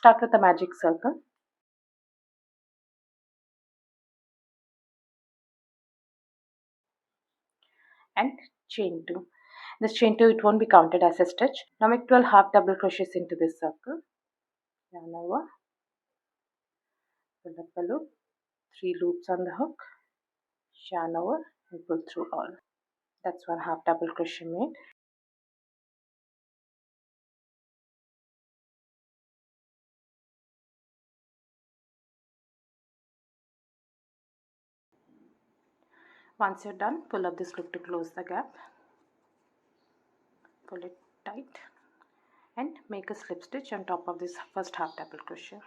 Start with a magic circle and chain 2. This chain 2, it won't be counted as a stitch. Now make 12 half double crochets into this circle. Yarn over, pull up a loop, 3 loops on the hook, yarn over and pull through all. That's one half double crochet made. Once you're done, pull up this loop to close the gap. Pull it tight and make a slip stitch on top of this first half double crochet.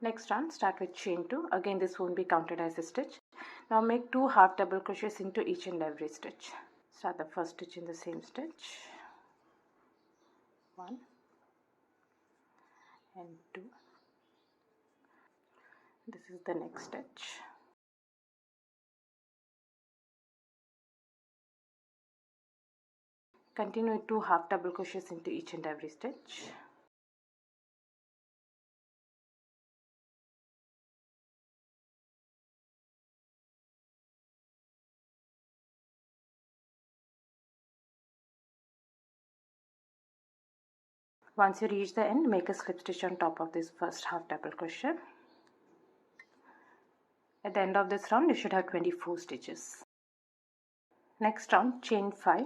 Next round, start with chain 2. Again, this won't be counted as a stitch. Now make 2 half double crochets into each and every stitch. Start the first stitch in the same stitch. 1 and 2. This is the next stitch. Continue with 2 half double crochets into each and every stitch. Once you reach the end, make a slip stitch on top of this first half double crochet. At the end of this round, you should have 24 stitches. Next round, chain 5.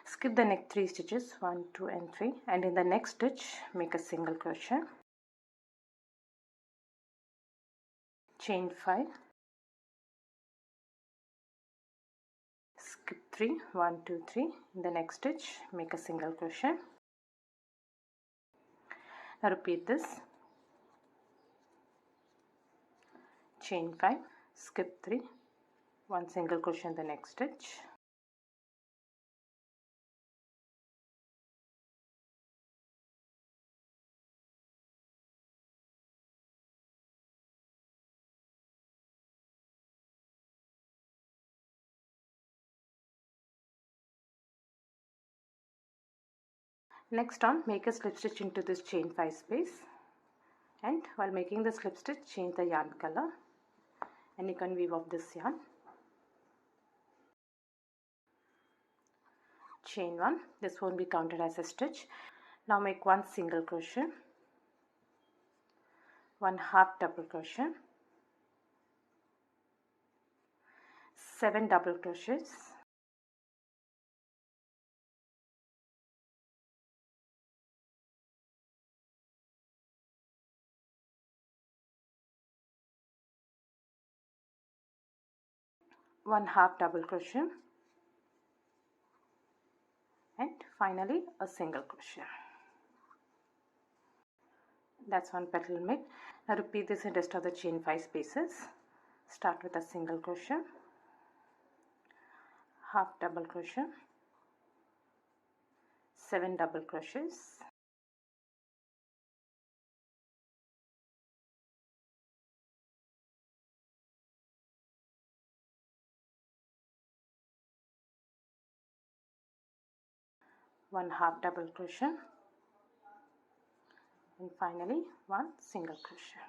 Skip the next 3 stitches, 1, 2 and 3, and in the next stitch, make a single crochet. Chain 5. Skip 3, 1, 2, 3. In the next stitch, make a single crochet. Now repeat this. Chain 5, skip 3, 1 single crochet in the next stitch. Next on, make a slip stitch into this chain 5 space, and while making the slip stitch, change the yarn color, and you can weave off this yarn. Chain 1, this won't be counted as a stitch. Now make 1 single crochet, 1 half double crochet, 7 double crochets, 1 half double crochet, and finally a single crochet. That's one petal made. Now repeat this in rest of the chain 5 spaces. Start with a single crochet, half double crochet, 7 double crochets, one half double crochet, and finally 1 single crochet.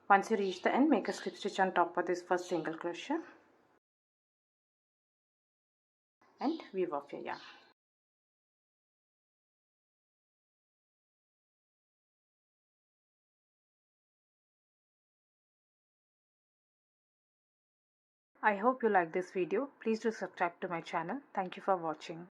Once you reach the end, make a slip stitch on top of this first single crochet and weave off your yarn. I hope you like this video. Please do subscribe to my channel. Thank you for watching.